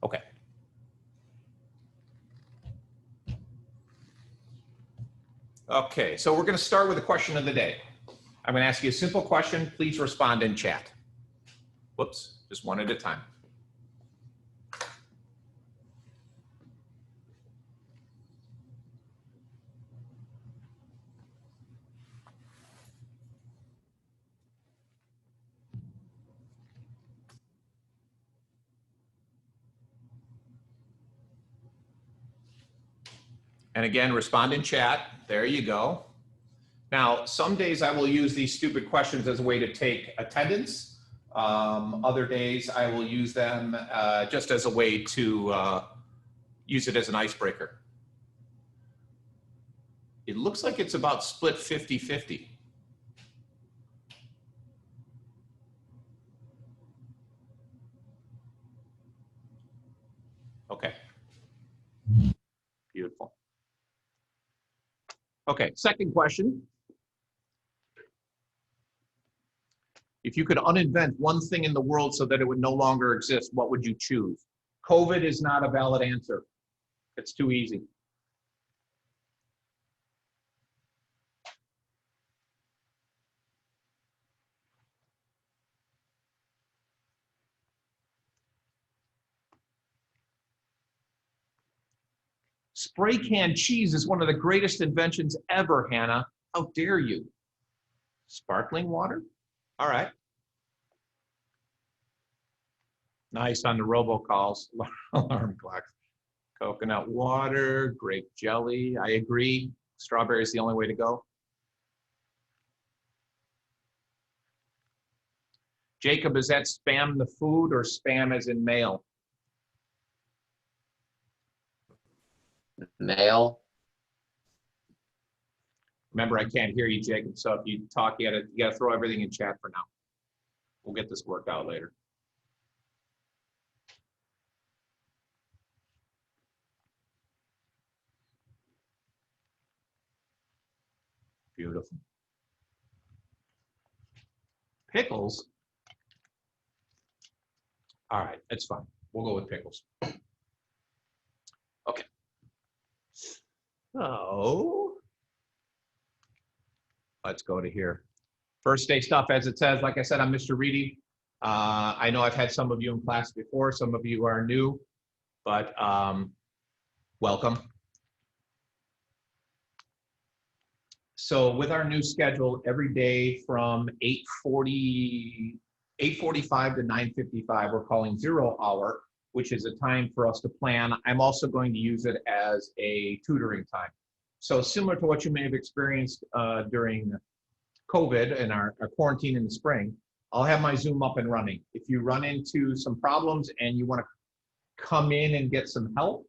Okay. Okay, so we're going to start with the question of the day. I'm going to ask you a simple question. Please respond in chat. Whoops, just one at a time. And again, respond in chat. There you go. Now, some days I will use these stupid questions as a way to take attendance. Other days I will use them just as a way to use it as an icebreaker. It looks like it's about split 50-50. Okay. Beautiful. Okay, second question. If you could uninvent one thing in the world so that it would no longer exist, what would you choose? COVID is not a valid answer. It's too easy. Spray can cheese is one of the greatest inventions ever, Hannah. How dare you? Sparkling water? All right. Nice on the robocalls, alarm clocks. Coconut water, grape jelly. I agree. Strawberry is the only way to go. Jacob, is that spam the food or spam as in mail? Mail. Remember, I can't hear you, Jacob. So if you talk, you gotta throw everything in chat for now. We'll get this worked out later. Beautiful. Pickles? All right, that's fine. We'll go with pickles. Okay. So let's go to here. First day stuff, as it says, like I said, I'm Mr. Reedy. I know I've had some of you in class before. Some of you are new, but welcome. So with our new schedule, every day from 8:45 to 9:55, we're calling 0 hour, which is a time for us to plan. I'm also going to use it as a tutoring time. So similar to what you may have experienced during COVID and our quarantine in the spring, I'll have my Zoom up and running. If you run into some problems and you want to come in and get some help,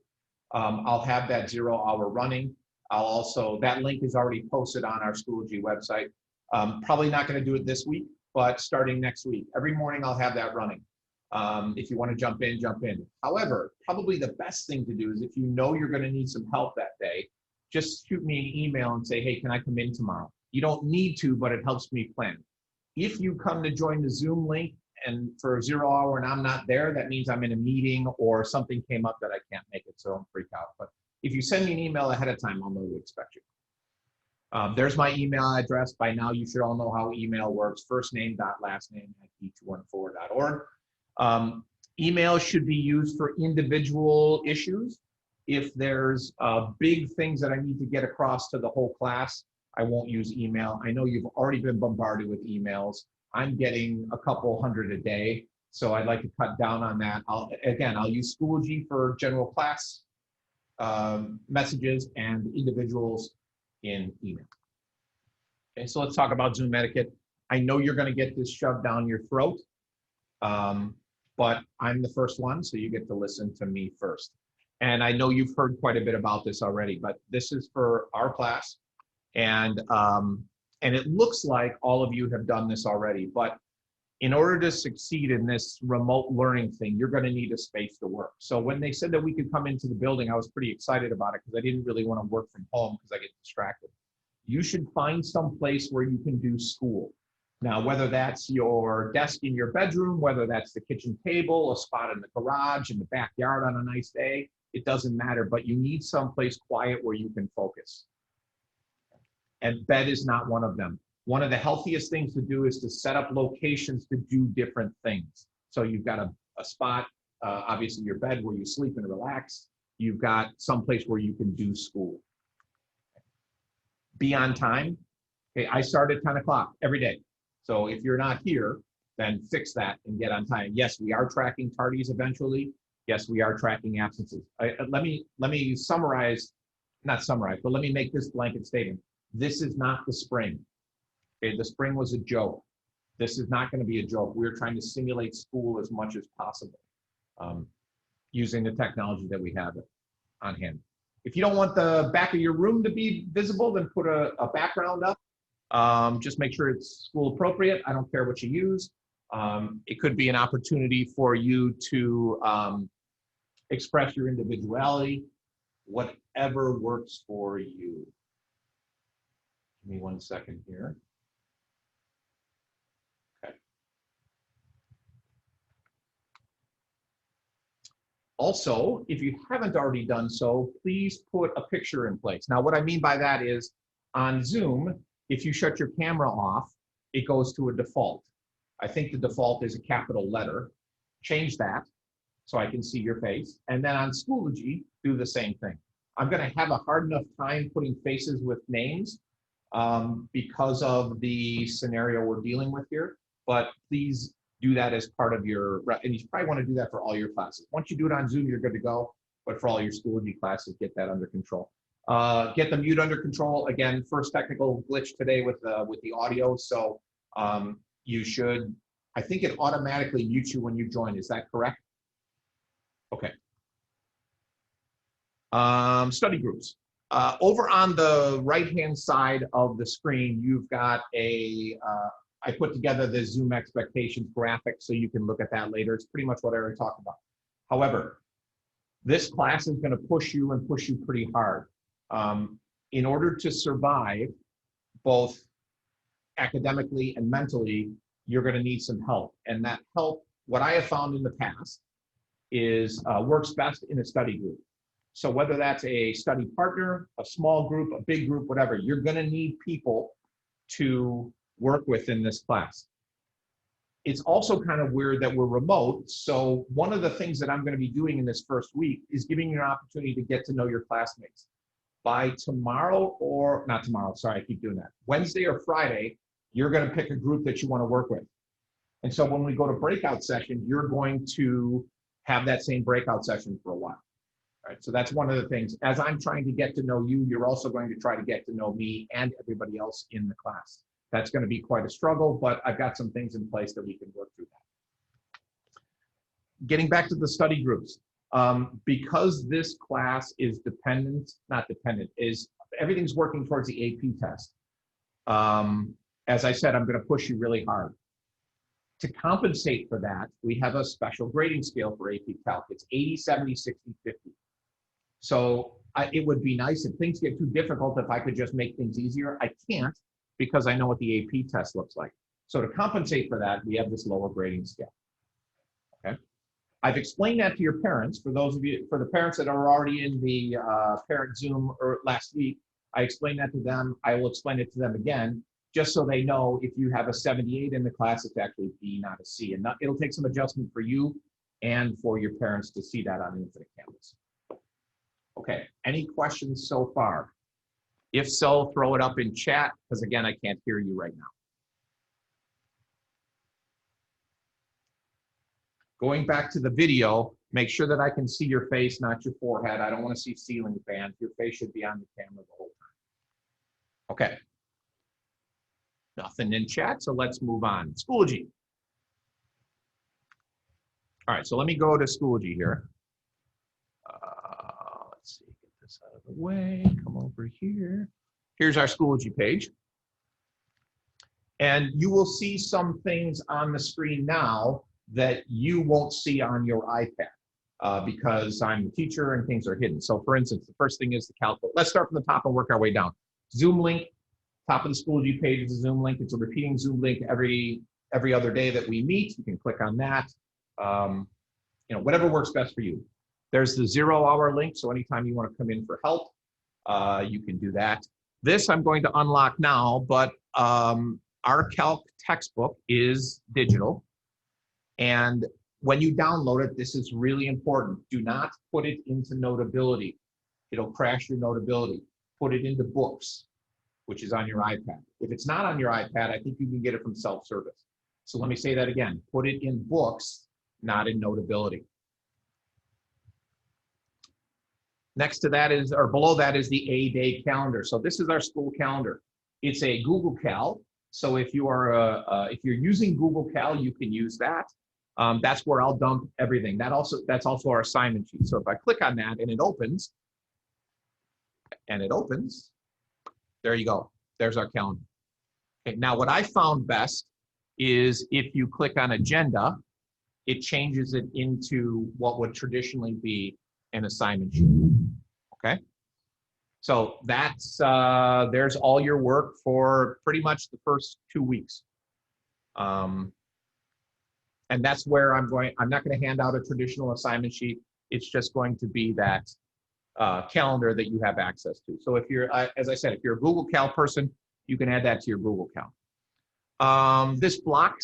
I'll have that 0 hour running. I'll also, that link is already posted on our Schoology website. Probably not going to do it this week, but starting next week, every morning I'll have that running. If you want to jump in, jump in. However, probably the best thing to do is if you know you're going to need some help that day, just shoot me an email and say, hey, can I come in tomorrow? You don't need to, but it helps me plan. If you come to join the Zoom link and for 0 hour and I'm not there, that means I'm in a meeting or something came up that I can't make it, so don't freak out. But if you send me an email ahead of time, I'll know to expect you. There's my email address. By now, you should all know how email works. firstname.lastname@e214.org. Email should be used for individual issues. If there's big things that I need to get across to the whole class, I won't use email. I know you've already been bombarded with emails. I'm getting a couple hundred a day, so I'd like to cut down on that. I'll use Schoology for general class messages and individuals in email. Okay, so let's talk about Zoom etiquette. I know you're going to get this shoved down your throat, but I'm the first one, so you get to listen to me first. And I know you've heard quite a bit about this already, but this is for our class. And it looks like all of you have done this already, but in order to succeed in this remote learning thing, you're going to need a space to work. So when they said that we could come into the building, I was pretty excited about it because I didn't really want to work from home because I get distracted. You should find some place where you can do school. Now, whether that's your desk in your bedroom, whether that's the kitchen table, a spot in the garage, in the backyard on a nice day, it doesn't matter, but you need someplace quiet where you can focus. And bed is not one of them. One of the healthiest things to do is to set up locations to do different things. So you've got a spot, obviously your bed where you sleep and relax. You've got someplace where you can do school. Be on time. Okay, I start at 10 o'clock every day. So if you're not here, then fix that and get on time. Yes, we are tracking tardies eventually. Yes, we are tracking absences. Let me summarize, not summarize, but let me make this blanket statement. This is not the spring. Okay, the spring was a joke. This is not going to be a joke. We're trying to simulate school as much as possible using the technology that we have on hand. If you don't want the back of your room to be visible, then put a background up. Just make sure it's school appropriate. I don't care what you use. It could be an opportunity for you to express your individuality, whatever works for you. Give me 1 second here. Okay. Also, if you haven't already done so, please put a picture in place. Now, what I mean by that is on Zoom, if you shut your camera off, it goes to a default. I think the default is a capital letter. Change that so I can see your face. And then on Schoology, do the same thing. I'm going to have a hard enough time putting faces with names because of the scenario we're dealing with here. But please do that as part of your, and you probably want to do that for all your classes. Once you do it on Zoom, you're good to go. But for all your Schoology classes, get that under control. Get the mute under control. Again, first technical glitch today with the audio. So you should, I think it automatically mutes you when you join. Is that correct? Okay. Study groups. Over on the right-hand side of the screen, you've got I put together the Zoom expectations graphic so you can look at that later. It's pretty much what I already talked about. However, this class is going to push you and push you pretty hard. In order to survive, both academically and mentally, you're going to need some help. And that help, what I have found in the past, is works best in a study group. So whether that's a study partner, a small group, a big group, whatever, you're going to need people to work with in this class. It's also kind of weird that we're remote. So one of the things that I'm going to be doing in this first week is giving you an opportunity to get to know your classmates. By tomorrow, or not tomorrow, sorry, I keep doing that. Wednesday or Friday, you're going to pick a group that you want to work with. And so when we go to breakout session, you're going to have that same breakout session for a while. All right, so that's one of the things. As I'm trying to get to know you, you're also going to try to get to know me and everybody else in the class. That's going to be quite a struggle, but I've got some things in place that we can work through that. Getting back to the study groups. Because this class is everything's working towards the AP test. As I said, I'm going to push you really hard. To compensate for that, we have a special grading scale for AP Calc. It's 80, 70, 60, 50. So it would be nice if things get too difficult if I could just make things easier. I can't because I know what the AP test looks like. So to compensate for that, we have this lower grading scale. Okay. I've explained that to your parents. For those of you, for the parents that are already in the parent Zoom last week, I explained that to them. I will explain it to them again, just so they know if you have a 78 in the class, it's actually B, not a C. And it'll take some adjustment for you and for your parents to see that on Infinite Canvas. Okay, any questions so far? If so, throw it up in chat, because again, I can't hear you right now. Going back to the video, make sure that I can see your face, not your forehead. I don't want to see ceiling fans. Your face should be on the camera the whole time. Okay. Nothing in chat, so let's move on. Schoology. All right, so let me go to Schoology here. Let's see, get this out of the way. Come over here. Here's our Schoology page. And you will see some things on the screen now that you won't see on your iPad because I'm the teacher and things are hidden. So for instance, the first thing is the calc. Let's start from the top and work our way down. Zoom link, Top of the Schoology page is a Zoom link. It's a repeating Zoom link every other day that we meet. You can click on that. Whatever works best for you. There's the 0 hour link. So anytime you want to come in for help, you can do that. This I'm going to unlock now, but our calc textbook is digital. And when you download it, this is really important. Do not put it into Notability. It'll crash your Notability. Put it into Books, which is on your iPad. If it's not on your iPad, I think you can get it from self-service. So let me say that again. Put it in Books, not in Notability. Next to that is, or below that is the A-Day calendar. So this is our school calendar. It's a Google Cal. So if you are if you're using Google Cal, you can use that. That's where I'll dump everything. That's also our assignment sheet. So if I click on that and it opens, there you go. There's our calendar. Okay, now what I found best is if you click on Agenda, it changes it into what would traditionally be an assignment sheet. Okay, so that's there's all your work for pretty much the first 2 weeks. And that's where I'm not going to hand out a traditional assignment sheet. It's just going to be that calendar that you have access to. So if you're, as I said, if you're a Google Cal person, you can add that to your Google Cal. This block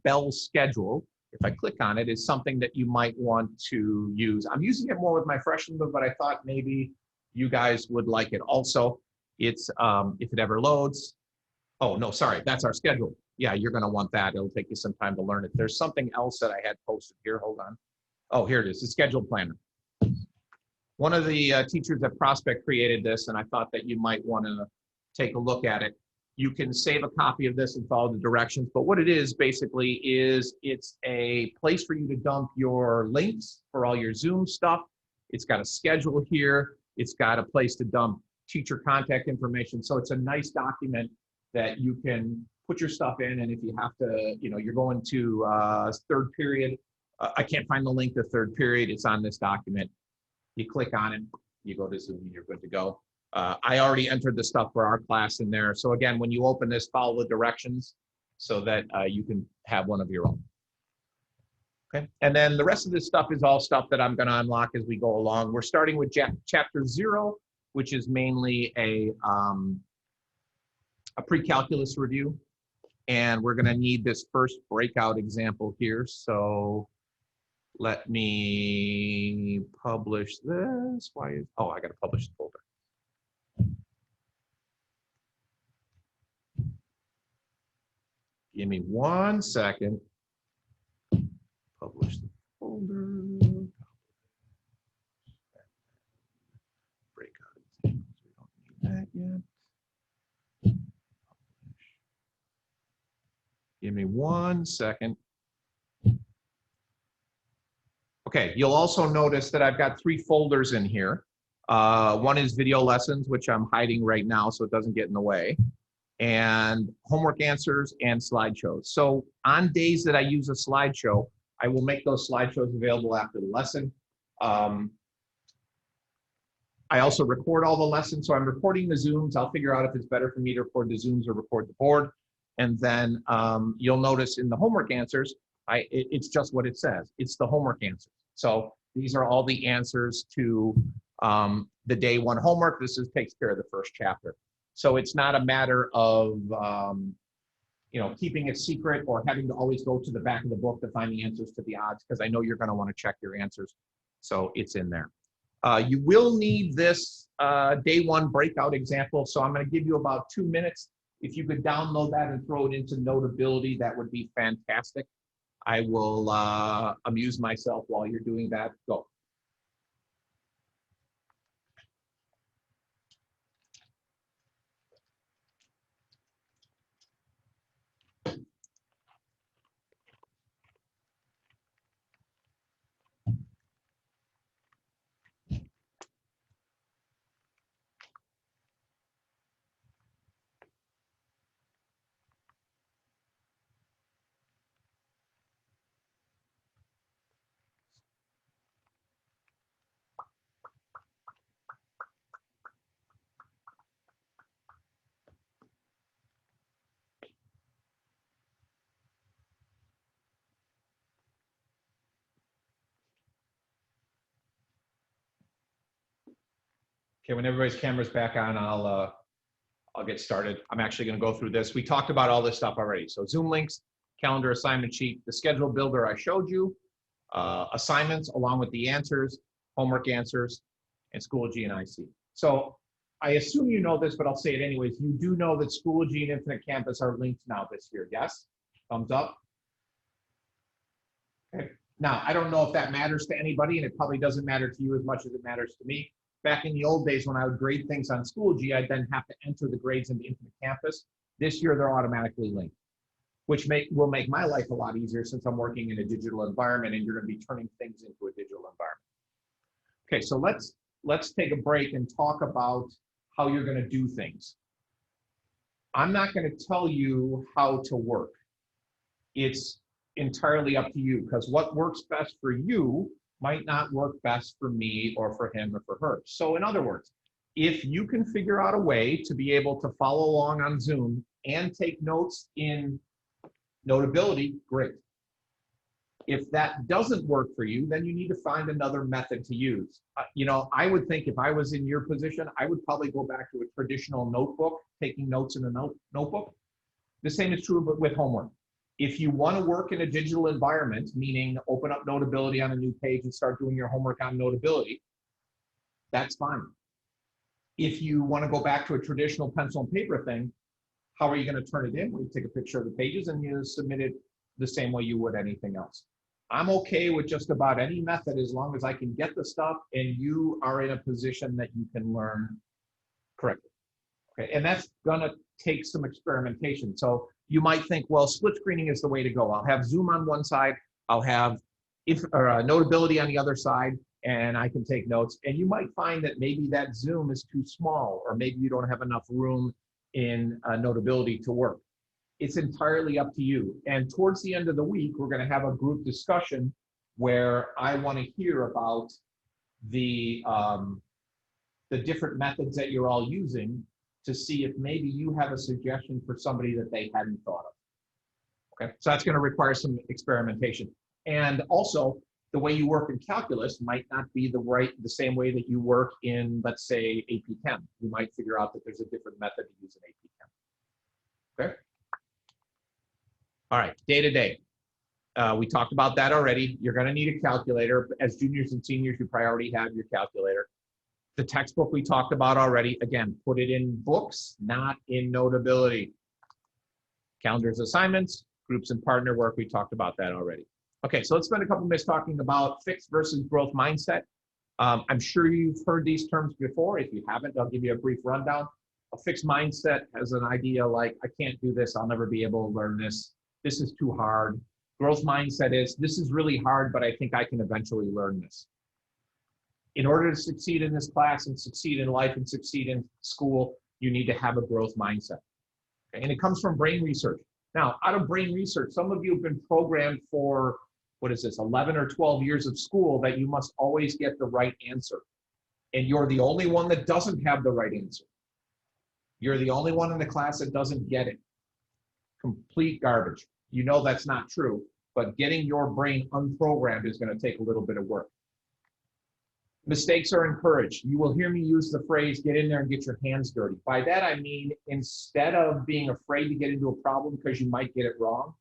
bell schedule, if I click on it, is something that you might want to use. I'm using it more with my freshmen, but I thought maybe you guys would like it also. It's, if it ever loads, oh no, sorry, that's our schedule. Yeah, you're gonna want that. It'll take you some time to learn it. There's something else that I had posted here, hold on. Oh, here it is, the schedule planner. One of the teachers at Prospect created this, and I thought that you might wanna take a look at it. You can save a copy of this and follow the directions, but what it is basically is it's a place for you to dump your links for all your Zoom stuff. It's got a schedule here. It's got a place to dump teacher contact information. So it's a nice document that you can put your stuff in, and if you have to, you're going to third period, I can't find the link to third period, it's on this document. You click on it, you go to Zoom, and you're good to go. I already entered the stuff for our class in there. So again, when you open this, follow the directions so that you can have one of your own. Okay, and then the rest of this stuff is all stuff that I'm gonna unlock as we go along. We're starting with chapter 0, which is mainly a pre-calculus review. And we're gonna need this first breakout example here. So let me publish this. Oh, I gotta publish the folder. Give me 1 second. Publish the folder. Breakout examples. We don't need that yet. Give me 1 second. Okay, you'll also notice that I've got 3 folders in here. One is video lessons, which I'm hiding right now so it doesn't get in the way, and homework answers and slideshows. So on days that I use a slideshow, I will make those slideshows available after the lesson. I also record all the lessons, so I'm recording the Zooms. I'll figure out if it's better for me to record the Zooms or record the board. And then you'll notice in the homework answers, it's just what it says. It's the homework answers. So these are all the answers to the day 1 homework. This takes care of the first chapter. So it's not a matter of keeping it secret or having to always go to the back of the book to find the answers to the odds, because I know you're going to want to check your answers. So it's in there. You will need this day 1 breakout example. So I'm going to give you about 2 minutes. If you could download that and throw it into Notability, that would be fantastic. I will amuse myself while you're doing that. Go. Okay, when everybody's camera's back on, I'll get started. I'm actually going to go through this. We talked about all this stuff already. So Zoom links, calendar assignment sheet, the schedule builder I showed you, assignments along with the answers, homework answers, and Schoology and IC. So I assume you know this, but I'll say it anyways. You do know that Schoology and Infinite Campus are linked now this year, yes? Thumbs up. Okay. Now, I don't know if that matters to anybody, and it probably doesn't matter to you as much as it matters to me. Back in the old days when I would grade things on Schoology, I'd then have to enter the grades into Infinite Campus. This year, they're automatically linked, which will make my life a lot easier since I'm working in a digital environment and you're going to be turning things into a digital environment. Okay, so let's take a break and talk about how you're going to do things. I'm not going to tell you how to work. It's entirely up to you, because what works best for you might not work best for me or for him or for her. So in other words, if you can figure out a way to be able to follow along on Zoom and take notes in Notability, great. If that doesn't work for you, then you need to find another method to use. You know, I would think if I was in your position, I would probably go back to a traditional notebook, taking notes in a notebook. The same is true with homework. If you want to work in a digital environment, meaning open up Notability on a new page and start doing your homework on Notability, that's fine. If you want to go back to a traditional pencil and paper thing, how are you going to turn it in? Well, you take a picture of the pages and you submit it the same way you would anything else. I'm okay with just about any method as long as I can get the stuff and you are in a position that you can learn correctly. Okay, and that's gonna take some experimentation. So you might think, well, split screening is the way to go. I'll have Zoom on one side, I'll have Notability on the other side, and I can take notes. And you might find that maybe that Zoom is too small, or maybe you don't have enough room in Notability to work. It's entirely up to you. And towards the end of the week, we're going to have a group discussion where I want to hear about the different methods that you're all using to see if maybe you have a suggestion for somebody that they hadn't thought of. Okay, so that's going to require some experimentation. And also, the way you work in calculus might not be the same way that you work in, let's say, AP Chem. You might figure out that there's a different method to use in AP Chem. Okay. All right, day-to-day. We talked about that already. You're going to need a calculator. As juniors and seniors, you probably already have your calculator. The textbook we talked about already. Again, put it in books, not in Notability. Calendars, assignments, groups and partner work. We talked about that already. Okay, so let's spend a couple minutes talking about fixed versus growth mindset. I'm sure you've heard these terms before. If you haven't, I'll give you a brief rundown. A fixed mindset has an idea like, I can't do this. I'll never be able to learn this. This is too hard. Growth mindset is, this is really hard, but I think I can eventually learn this. In order to succeed in this class and succeed in life and succeed in school, you need to have a growth mindset. Okay? And it comes from brain research. Now, out of brain research, some of you have been programmed for, 11 or 12 years of school that you must always get the right answer. And you're the only one that doesn't have the right answer. You're the only one in the class that doesn't get it. Complete garbage. You know that's not true, but getting your brain unprogrammed is going to take a little bit of work. Mistakes are encouraged. You will hear me use the phrase, get in there and get your hands dirty. By that, I mean, instead of being afraid to get into a problem because you might get it wrong,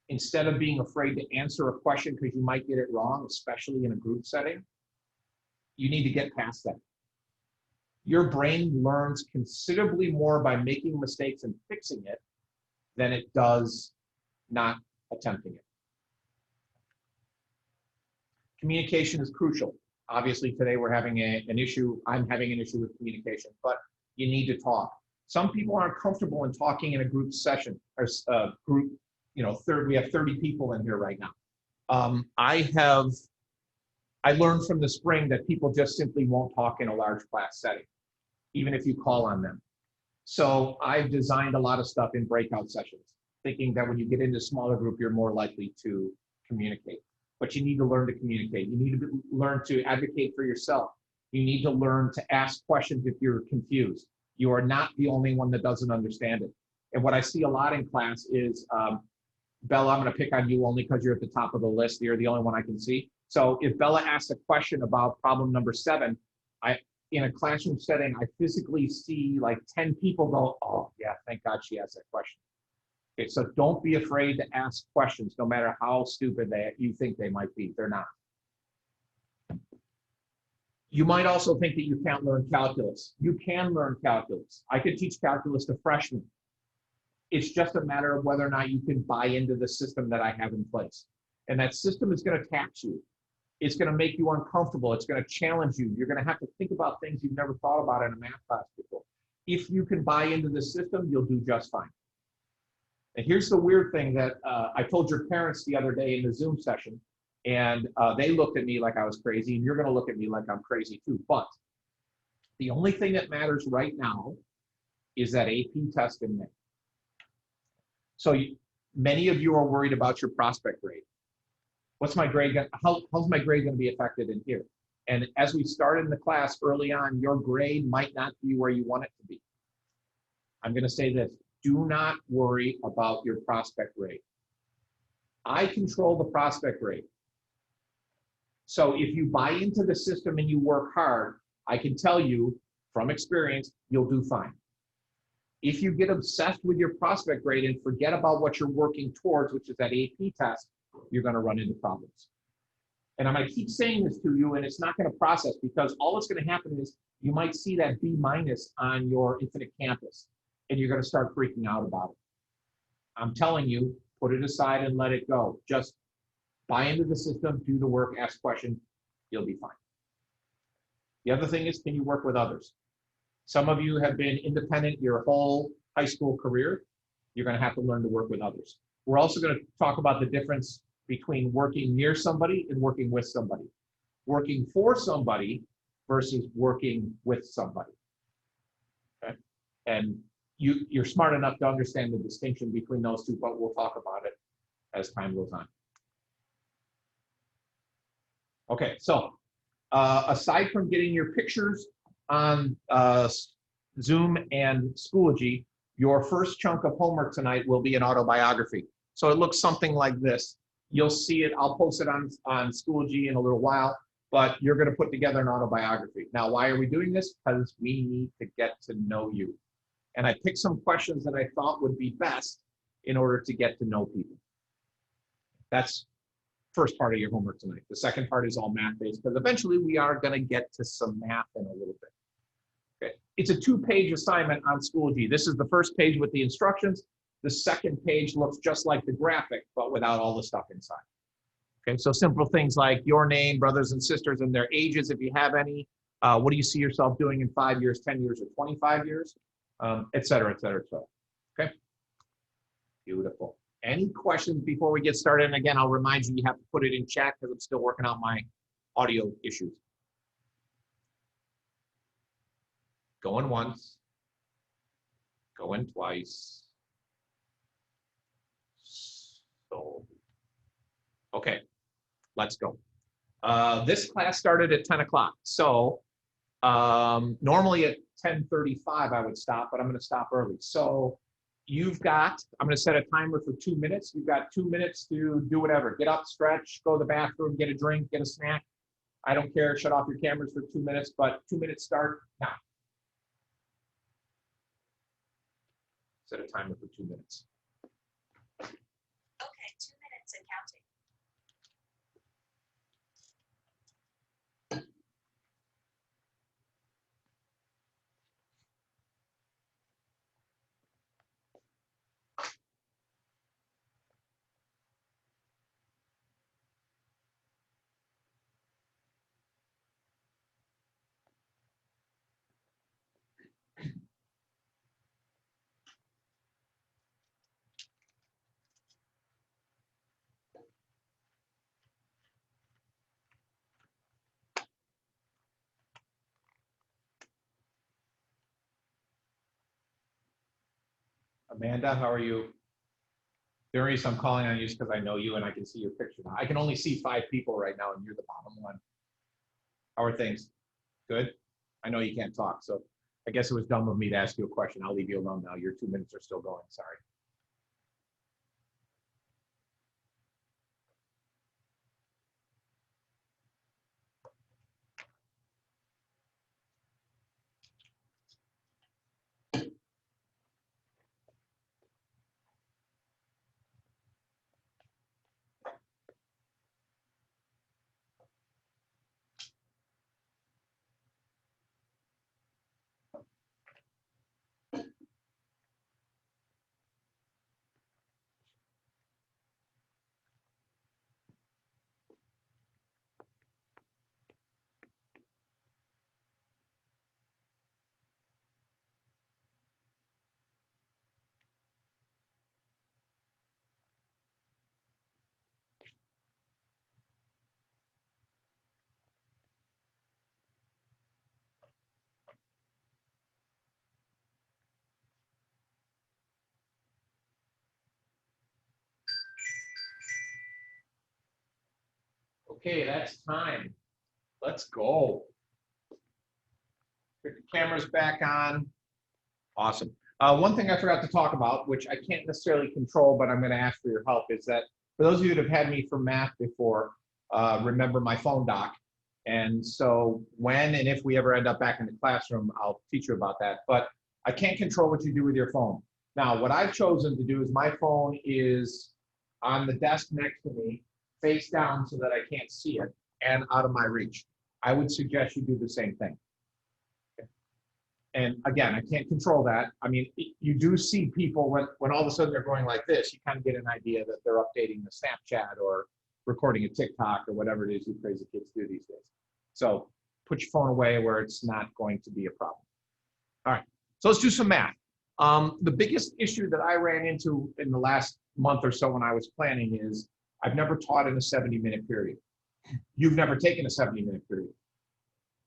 instead of being afraid to answer a question because you might get it wrong, especially in a group setting, you need to get past that. Your brain learns considerably more by making mistakes and fixing it than it does not attempting it. Communication is crucial. Obviously, today we're having I'm having an issue with communication, but you need to talk. Some people aren't comfortable in talking in a group session or group, we have 30 people in here right now. I learned from the spring that people just simply won't talk in a large class setting, even if you call on them. So I've designed a lot of stuff in breakout sessions, thinking that when you get into a smaller group, you're more likely to communicate. But you need to learn to communicate. You need to learn to advocate for yourself. You need to learn to ask questions if you're confused. You are not the only one that doesn't understand it. And what I see a lot in class is, Bella, I'm going to pick on you only because you're at the top of the list. You're the only one I can see. So if Bella asks a question about problem number 7, in a classroom setting, I physically see like 10 people go, oh yeah, thank God she asked that question. Okay, so don't be afraid to ask questions, no matter how stupid you think they might be. They're not. You might also think that you can't learn calculus. You can learn calculus. I could teach calculus to freshmen. It's just a matter of whether or not you can buy into the system that I have in place. And that system is going to tax you. It's going to make you uncomfortable. It's going to challenge you. You're going to have to think about things you've never thought about in a math class before. If you can buy into the system, you'll do just fine. And here's the weird thing that I told your parents the other day in the Zoom session, and they looked at me like I was crazy, and you're going to look at me like I'm crazy too. But the only thing that matters right now is that AP test in May. So many of you are worried about your prospect grade. What's my grade? How's my grade going to be affected in here? And as we start in the class early on, your grade might not be where you want it to be. I'm going to say this. Do not worry about your prospect grade. I control the prospect grade. So if you buy into the system and you work hard, I can tell you from experience, you'll do fine. If you get obsessed with your prospect grade and forget about what you're working towards, which is that AP test, you're going to run into problems. And I'm going to keep saying this to you, and it's not going to process, because all that's going to happen is you might see that B- on your Infinite Campus, and you're going to start freaking out about it. I'm telling you, put it aside and let it go. Just buy into the system, do the work, ask questions, you'll be fine. The other thing is, can you work with others? Some of you have been independent your whole high school career. You're going to have to learn to work with others. We're also going to talk about the difference between working near somebody and working with somebody. Working for somebody versus working with somebody. Okay? And you're smart enough to understand the distinction between those two, but we'll talk about it as time goes on. Okay, so aside from getting your pictures on Zoom and Schoology, your first chunk of homework tonight will be an autobiography. So it looks something like this. You'll see it, I'll post it on Schoology in a little while, but you're gonna put together an autobiography. Now, why are we doing this? Because we need to get to know you. And I picked some questions that I thought would be best in order to get to know people. That's first part of your homework tonight. The second part is all math-based, because eventually we are gonna get to some math in a little bit. Okay. It's a 2-page assignment on Schoology. This is the first page with the instructions. The second page looks just like the graphic, but without all the stuff inside. Okay, so simple things like your name, brothers and sisters, and their ages, if you have any. What do you see yourself doing in 5 years, 10 years, or 25 years, et cetera, et cetera, et cetera. Okay, beautiful. Any questions before we get started? And again, I'll remind you, you have to put it in chat because I'm still working out my audio issues. Going once, going twice. So, okay, let's go. This class started at 10 o'clock. So normally at 10:35 I would stop, but I'm going to stop early. So you've got, I'm going to set a timer for 2 minutes. You've got 2 minutes to do whatever. Get up, stretch, go to the bathroom, get a drink, get a snack. I don't care. Shut off your cameras for 2 minutes, but 2 minutes start now. Set a timer for 2 minutes. Okay, 2 minutes and counting. Amanda, how are you? The only reason I'm calling on you is because I know you and I can see your picture now. I can only see 5 people right now, and you're the bottom one. How are things? Good? I know you can't talk, so I guess it was dumb of me to ask you a question. I'll leave you alone now. Your 2 minutes are still going. Sorry. Okay, that's time. Let's go. Get the cameras back on. Awesome. One thing I forgot to talk about, which I can't necessarily control, but I'm going to ask for your help, is that for those of you that have had me for math before, remember my phone doc. And so when and if we ever end up back in the classroom, I'll teach you about that. But I can't control what you do with your phone. Now, what I've chosen to do is my phone is on the desk next to me, face down so that I can't see it, and out of my reach. I would suggest you do the same thing. And again, I can't control that. I mean, you do see people when all of a sudden they're going like this, you kind of get an idea that they're updating the Snapchat or recording a TikTok or whatever it is you crazy kids do these days. So put your phone away where it's not going to be a problem. All right, so let's do some math. The biggest issue that I ran into in the last month or so when I was planning is I've never taught in a 70-minute period. You've never taken a 70-minute period.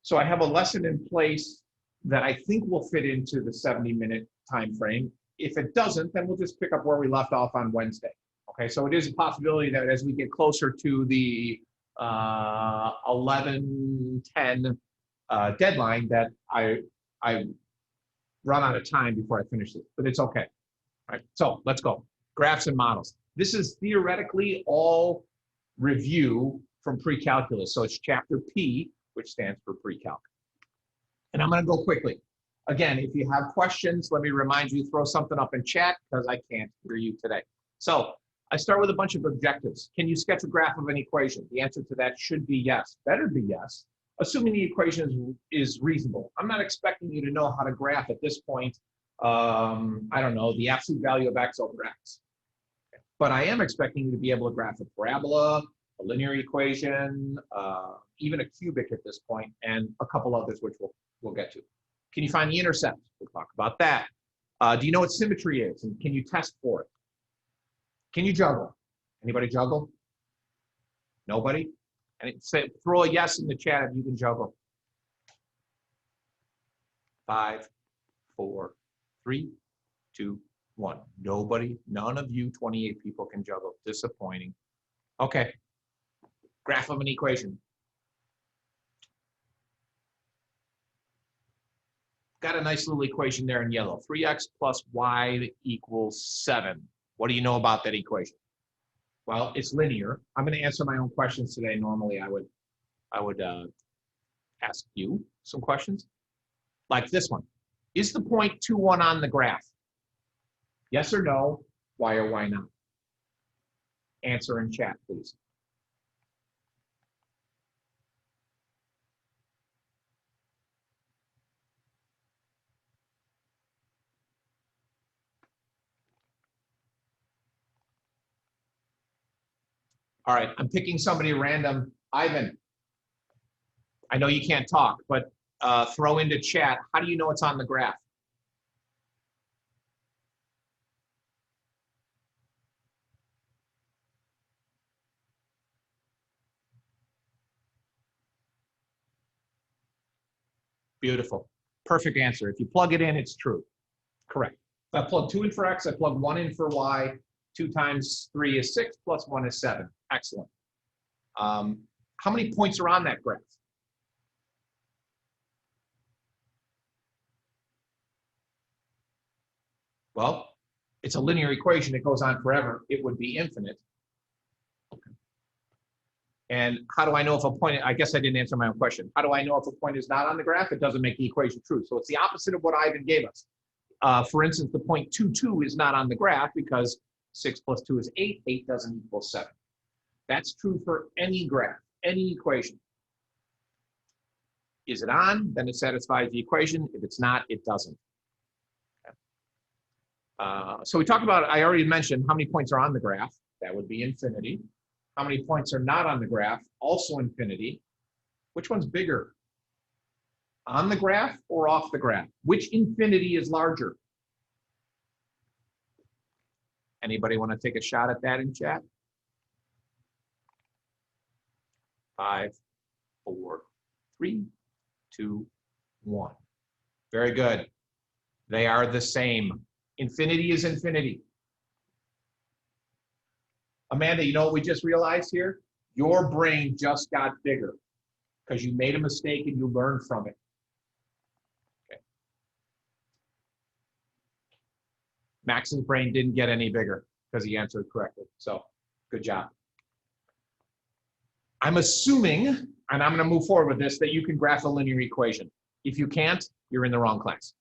So I have a lesson in place that I think will fit into the 70-minute time frame. If it doesn't, then we'll just pick up where we left off on Wednesday. Okay, so it is a possibility that as we get closer to the 11:10 deadline that I run out of time before I finish it, but it's okay. All right, so let's go. Graphs and models. This is theoretically all review from pre-calculus. So it's chapter P, which stands for pre-calc. And I'm going to go quickly. Again, if you have questions, let me remind you, throw something up in chat because I can't hear you today. So I start with a bunch of objectives. Can you sketch a graph of an equation? The answer to that should be yes. Better be yes, assuming the equation is reasonable. I'm not expecting you to know how to graph at this point, I don't know, the absolute value of x over x. But I am expecting you to be able to graph a parabola, a linear equation, even a cubic at this point, and a couple others which we'll get to. Can you find the intercept? We'll talk about that. Do you know what symmetry is, and can you test for it? Can you juggle? Anybody juggle? Nobody? And say, throw a yes in the chat if you can juggle. 5, 4, 3, 2, 1. Nobody, none of you 28 people can juggle. Disappointing. Okay. Graph of an equation. Got a nice little equation there in yellow. 3x plus y equals 7. What do you know about that equation? Well, it's linear. I'm going to answer my own questions today. Normally, I would ask you some questions, like this one. Is the point 2, 1 on the graph? Yes or no? Why or why not? Answer in chat, please. All right, I'm picking somebody random. Ivan, I know you can't talk, but throw into chat, how do you know it's on the graph? Beautiful. Perfect answer. If you plug it in, it's true. Correct. If I plug 2 in for x, I plug 1 in for y. 2 times 3 is 6, plus 1 is 7. Excellent. How many points are on that graph? Well, it's a linear equation. It goes on forever. It would be infinite. And how do I know if a point, I guess I didn't answer my own question. How do I know if a point is not on the graph? It doesn't make the equation true. So it's the opposite of what Ivan gave us. For instance, the point 2, 2 is not on the graph because 6 plus 2 is 8. 8 doesn't equal 7. That's true for any graph, any equation. Is it on? Then it satisfies the equation. If it's not, it doesn't. Okay. So we talked about, I already mentioned how many points are on the graph. That would be infinity. How many points are not on the graph? Also infinity. Which one's bigger? On the graph or off the graph? Which infinity is larger? Anybody want to take a shot at that in chat? 5, 4, 3, 2, 1. Very good. They are the same. Infinity is infinity. Amanda, you know what we just realized here? Your brain just got bigger because you made a mistake and you learned from it. Okay. Max's brain didn't get any bigger because he answered correctly. So good job. I'm assuming, and I'm going to move forward with this, that you can graph a linear equation. If you can't, you're in the wrong class.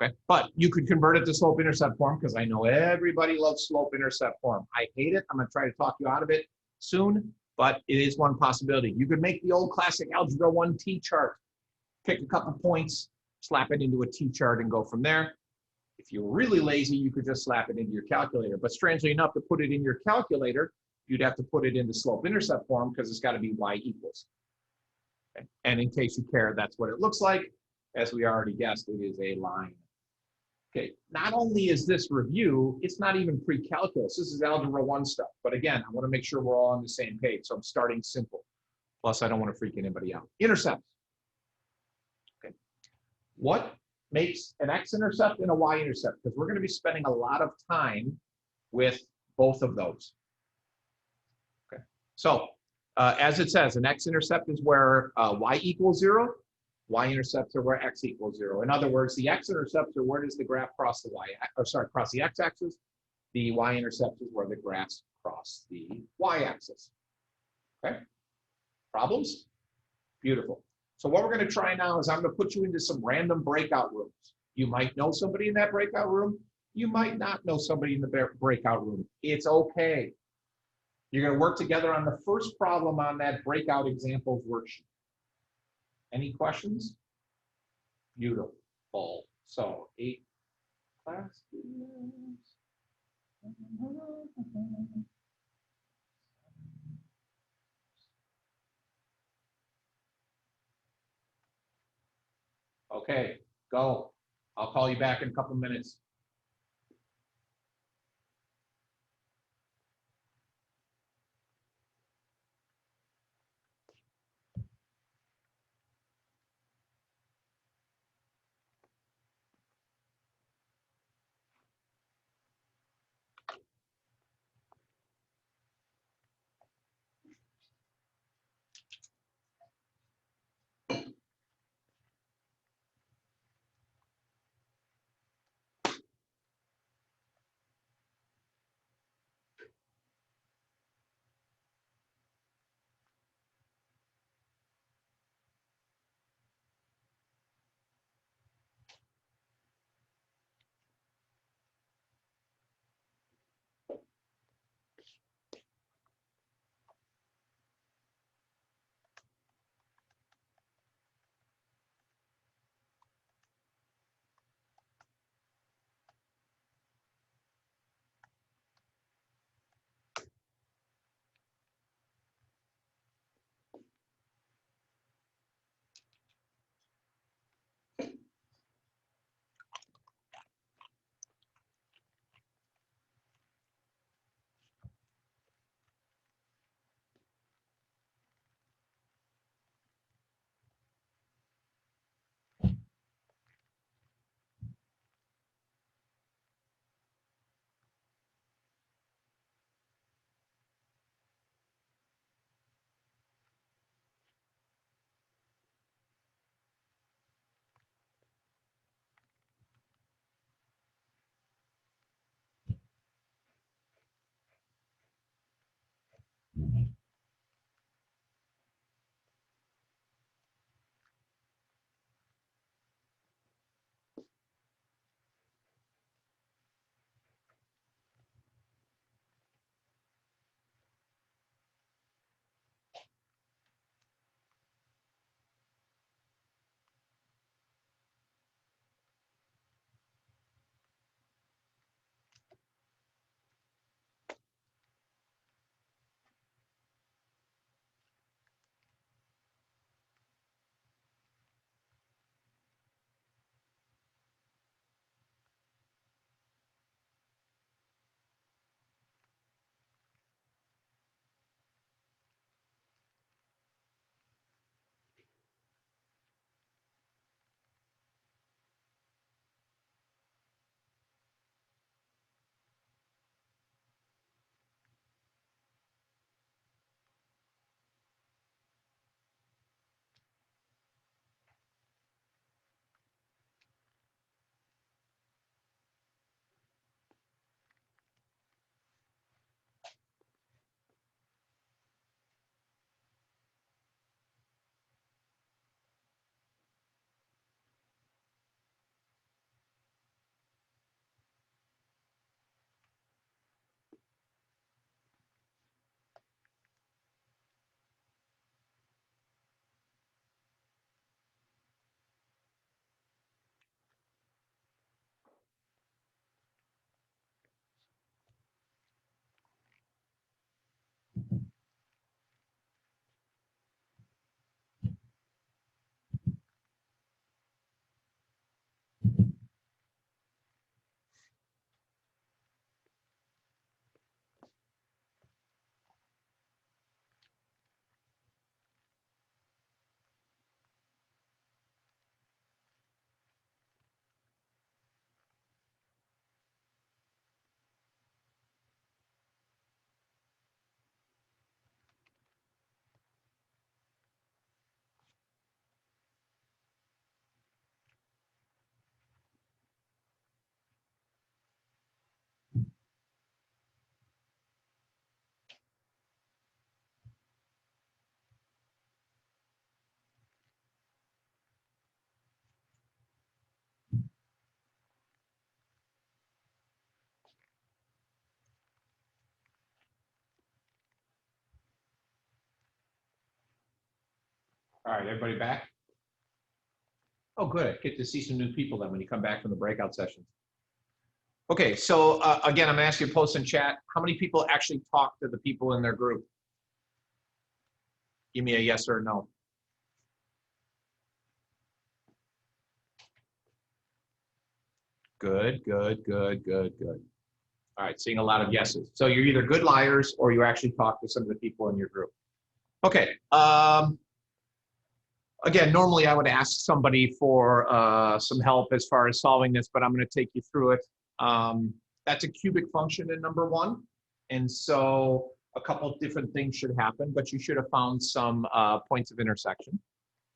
Okay, but you could convert it to slope-intercept form because I know everybody loves slope-intercept form. I hate it. I'm going to try to talk you out of it soon, but it is one possibility. You could make the old classic Algebra 1 T-chart. Pick a couple points, slap it into a T-chart, and go from there. If you're really lazy, you could just slap it into your calculator. But strangely enough, to put it in your calculator, you'd have to put it into slope-intercept form because it's got to be y equals. Okay. And in case you care, that's what it looks like. As we already guessed, it is a line. Okay, not only is this review, it's not even pre-calculus. This is Algebra 1 stuff. But again, I want to make sure we're all on the same page. So I'm starting simple. Plus, I don't want to freak anybody out. Intercepts. Okay. What makes an x-intercept and a y-intercept? Because we're going to be spending a lot of time with both of those. Okay. So as it says, an x-intercept is where y equals 0. Y-intercepts are where x equals 0. In other words, the x-intercepts are where does the graph cross the cross the x-axis. The y-intercept is where the graphs cross the y-axis. Okay. Problems? Beautiful. So what we're going to try now is I'm going to put you into some random breakout rooms. You might know somebody in that breakout room. You might not know somebody in the breakout room. It's okay. You're going to work together on the first problem on that breakout examples worksheet. Any questions? Beautiful. So 8 classes. Okay, go. I'll call you back in a couple minutes. All right, everybody back? Oh, good. Get to see some new people then when you come back from the breakout sessions. Okay, so again, I'm asking you to post in chat. How many people actually talk to the people in their group? Give me a yes or a no. Good, good, good, good, good. All right, seeing a lot of yeses. So you're either good liars or you actually talk to some of the people in your group. Okay. Again, normally I would ask somebody for some help as far as solving this, but I'm going to take you through it. That's a cubic function in number one. And so a couple of different things should happen, but you should have found some points of intersection.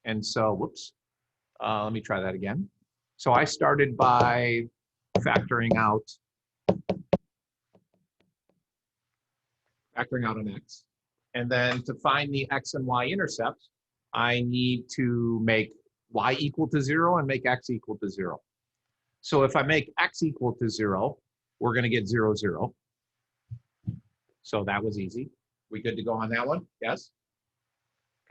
And so, whoops, let me try that again. So I started by factoring out an x. And then to find the x and y intercepts, I need to make y equal to 0 and make x equal to 0. So if I make x equal to 0, we're going to get 0, 0. So that was easy. We good to go on that one? Yes?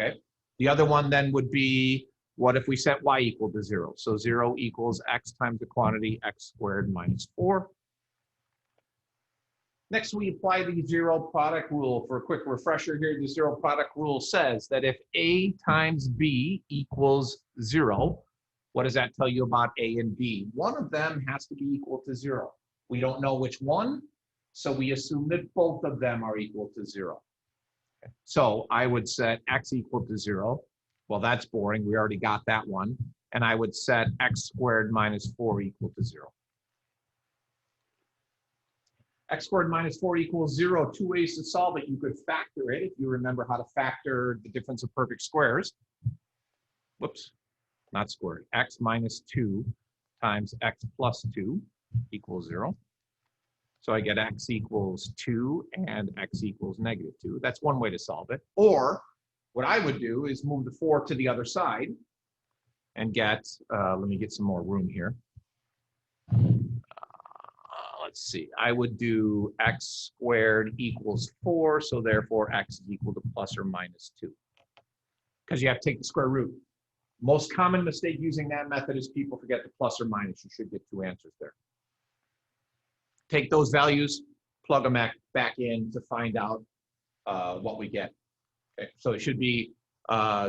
Okay. The other one then would be, what if we set y equal to 0? So 0 equals x times the quantity x squared minus 4. Next, we apply the zero product rule. For a quick refresher here, the zero product rule says that if A times B equals 0, what does that tell you about A and B? One of them has to be equal to 0. We don't know which one, so we assume that both of them are equal to 0. Okay. So I would set x equal to 0. Well, that's boring. We already got that one. And I would set x squared minus 4 equal to 0. X squared minus 4 equals 0. Two ways to solve it. You could factor it if you remember how to factor the difference of perfect squares. Whoops, not squared. X minus 2 times x plus 2 equals 0. So I get x equals 2 and x equals negative 2. That's one way to solve it. Or what I would do is move the 4 to the other side and get, let me get some more room here. Let's see, I would do x squared equals 4, so therefore x is equal to plus or minus 2. Because you have to take the square root. Most common mistake using that method is people forget the plus or minus. You should get two answers there. Take those values, plug them back in to find out what we get. Okay, so it should be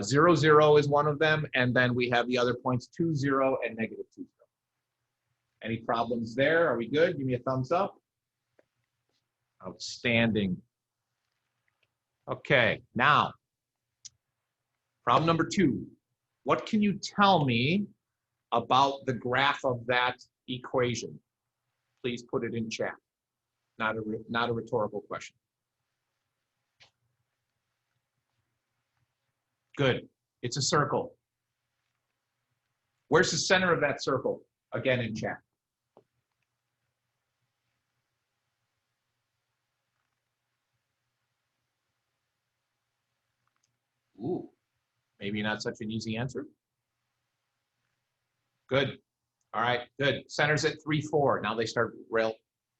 0, 0 is one of them, and then we have the other points 2, 0, and negative 2, 0. Any problems there? Are we good? Give me a thumbs up. Outstanding. Okay, now, problem number 2. What can you tell me about the graph of that equation? Please put it in chat. Not a rhetorical question. Good. It's a circle. Where's the center of that circle? Again in chat. Ooh, maybe not such an easy answer. Good. All right, good. Center's at 3, 4. Now they start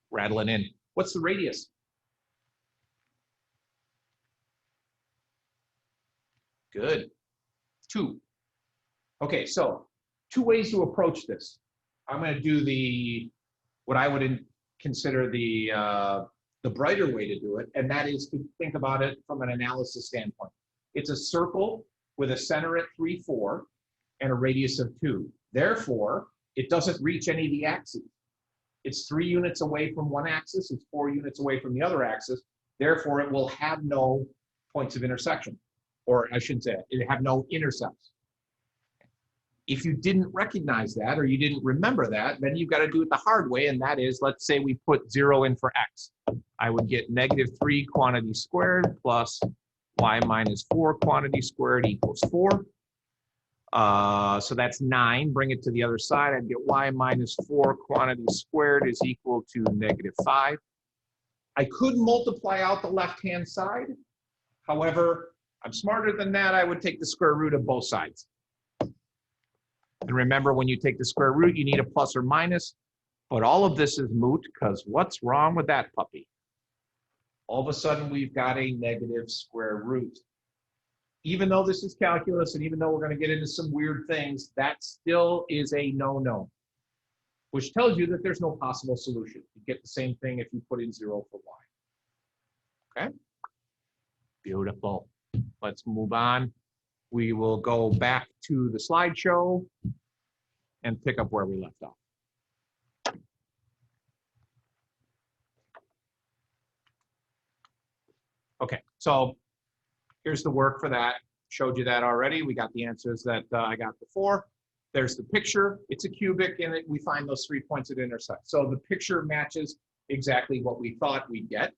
rattling in. What's the radius? Good. 2. Okay, so 2 ways to approach this. I'm going to do what I would consider the brighter way to do it, and that is to think about it from an analysis standpoint. It's a circle with a center at 3, 4 and a radius of 2. Therefore, it doesn't reach any of the axes. It's 3 units away from one axis. It's 4 units away from the other axis. Therefore, it will have no points of intersection. Or I shouldn't say it. It have no intercepts. If you didn't recognize that or you didn't remember that, then you've got to do it the hard way, and that is, let's say we put 0 in for x. I would get negative 3 quantity squared plus y minus 4 quantity squared equals 4. So that's 9. Bring it to the other side. I'd get y minus 4 quantity squared is equal to negative 5. I could multiply out the left-hand side. However, I'm smarter than that. I would take the square root of both sides. And remember, when you take the square root, you need a plus or minus. But all of this is moot, because what's wrong with that puppy? All of a sudden, we've got a negative square root. Even though this is calculus and even though we're going to get into some weird things, that still is a no-no, which tells you that there's no possible solution. You get the same thing if you put in 0 for y. Okay? Beautiful. Let's move on. We will go back to the slideshow and pick up where we left off. Okay, so here's the work for that. Showed you that already. We got the answers that I got before. There's the picture. It's a cubic, and we find those 3 points that intersect. So the picture matches exactly what we thought we'd get.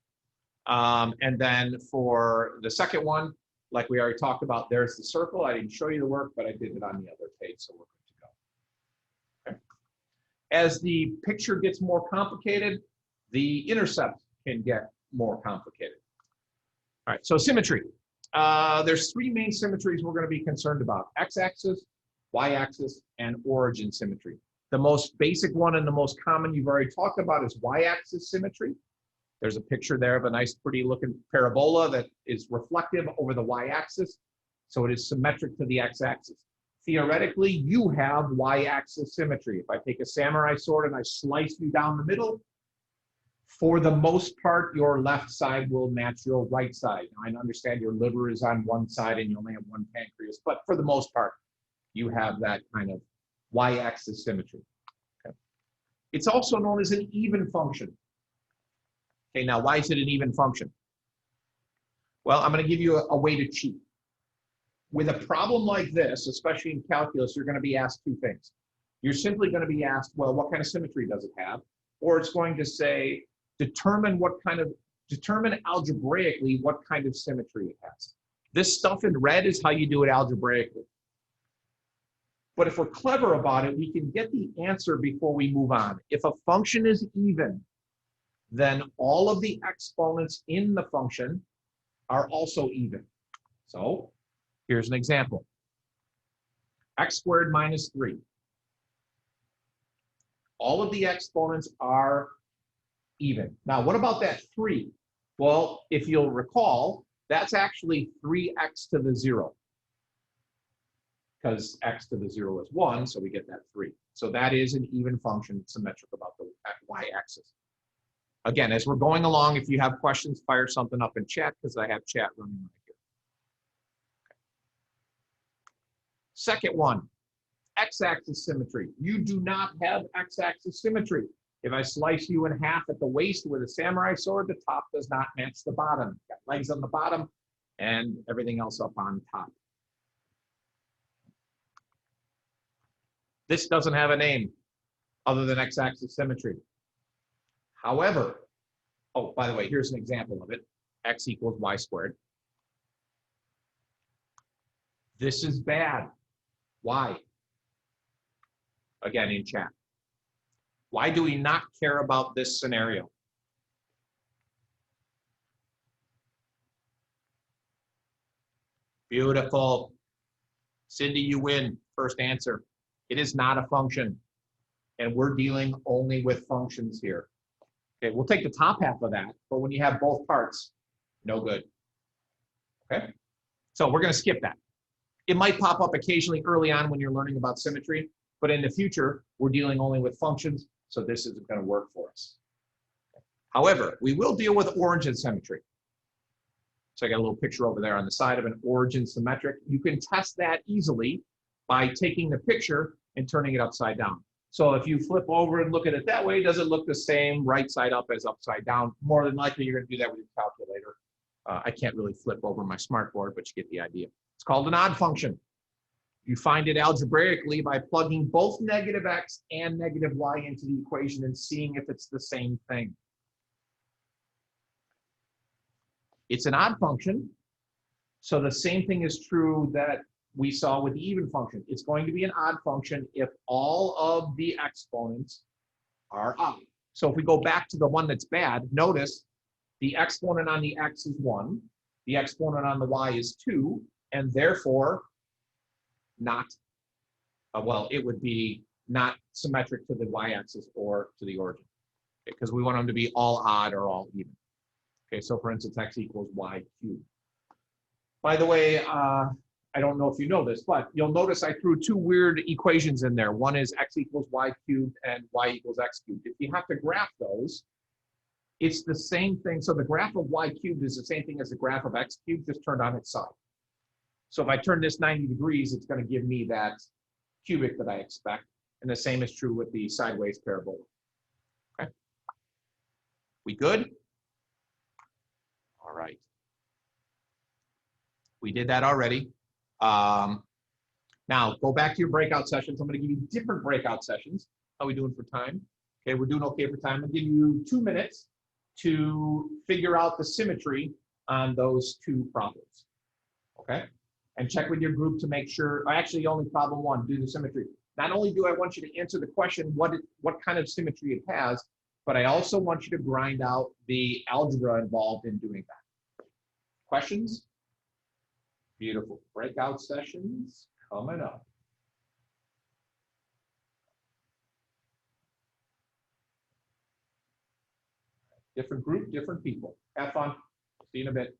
And then for the second one, like we already talked about, there's the circle. I didn't show you the work, but I did it on the other page, so we're good to go. Okay. As the picture gets more complicated, the intercept can get more complicated. All right, so symmetry. There's 3 main symmetries we're going to be concerned about: x-axis, y-axis, and origin symmetry. The most basic one and the most common you've already talked about is y-axis symmetry. There's a picture there of a nice, pretty looking parabola that is reflective over the y-axis, so it is symmetric to the x-axis. Theoretically, you have y-axis symmetry. If I take a samurai sword and I slice you down the middle, for the most part, your left side will match your right side. Now, I understand your liver is on one side and you only have one pancreas, but for the most part, you have that kind of y-axis symmetry. Okay. It's also known as an even function. Okay, now why is it an even function? Well, I'm going to give you a way to cheat. With a problem like this, especially in calculus, you're going to be asked 2 things. You're simply going to be asked, well, what kind of symmetry does it have? Or it's going to say, determine algebraically what kind of symmetry it has. This stuff in red is how you do it algebraically. But if we're clever about it, we can get the answer before we move on. If a function is even, then all of the exponents in the function are also even. So here's an example. X squared minus 3. All of the exponents are even. Now, what about that 3? Well, if you'll recall, that's actually 3x to the 0. Because x to the 0 is 1, so we get that 3. So that is an even function, symmetric about the y-axis. Again, as we're going along, if you have questions, fire something up in chat, because I have chat running right here. Okay. Second one, x-axis symmetry. You do not have x-axis symmetry. If I slice you in half at the waist with a samurai sword, the top does not match the bottom. You've got legs on the bottom and everything else up on top. This doesn't have a name other than x-axis symmetry. However, oh, by the way, here's an example of it. X equals y squared. This is bad. Why? Again, in chat. Why do we not care about this scenario? Beautiful. Cindy, you win. First answer. It is not a function. And we're dealing only with functions here. Okay, we'll take the top half of that, but when you have both parts, no good. Okay, so we're going to skip that. It might pop up occasionally early on when you're learning about symmetry, but in the future, we're dealing only with functions, so this isn't going to work for us. However, we will deal with origin symmetry. So I got a little picture over there on the side of an origin symmetric. You can test that easily by taking the picture and turning it upside down. So if you flip over and look at it that way, does it look the same right side up as upside down? More than likely, you're going to do that with your calculator. I can't really flip over my smartboard, but you get the idea. It's called an odd function. You find it algebraically by plugging both negative x and negative y into the equation and seeing if it's the same thing. It's an odd function, so the same thing is true that we saw with the even function. It's going to be an odd function if all of the exponents are odd. So if we go back to the one that's bad, notice the exponent on the x is 1, the exponent on the y is 2, and therefore not, well, it would be not symmetric to the y-axis or to the origin, because we want them to be all odd or all even. Okay, so for instance, x equals y cubed. By the way, I don't know if you know this, but you'll notice I threw two weird equations in there. One is x equals y cubed and y equals x cubed. If you have to graph those, it's the same thing. So the graph of y cubed is the same thing as the graph of x cubed, just turned on its side. So if I turn this 90 degrees, it's going to give me that cubic that I expect. And the same is true with the sideways parabola. Okay. We good? All right. We did that already. Now go back to your breakout sessions. I'm going to give you different breakout sessions. How are we doing for time? Okay, we're doing okay for time. I'm going to give you 2 minutes to figure out the symmetry on those two problems. Okay, and check with your group to make sure. Actually, only problem one, do the symmetry. Not only do I want you to answer the question, what kind of symmetry it has, but I also want you to grind out the algebra involved in doing that. Questions? Beautiful. Breakout sessions coming up. Different group, different people. Have fun. See you in a bit.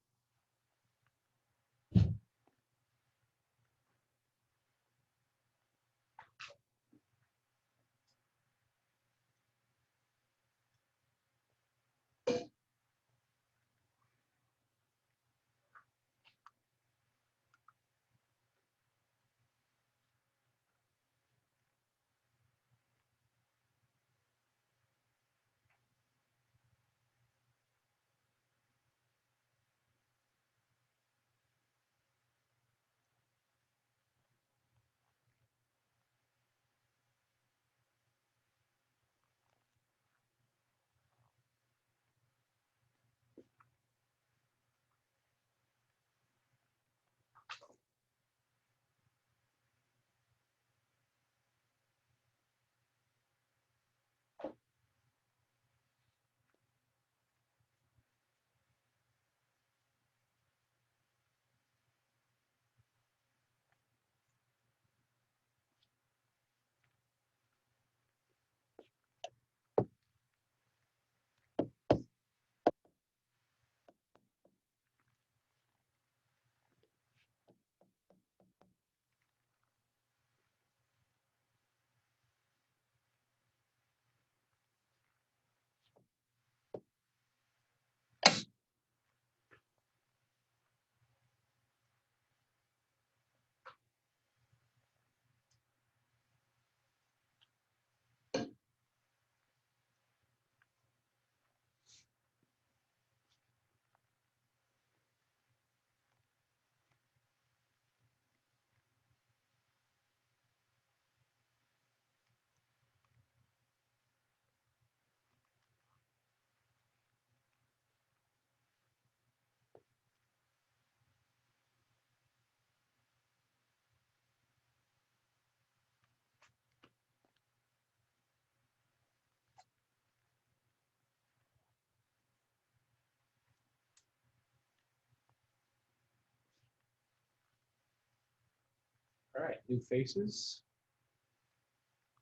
All right, new faces.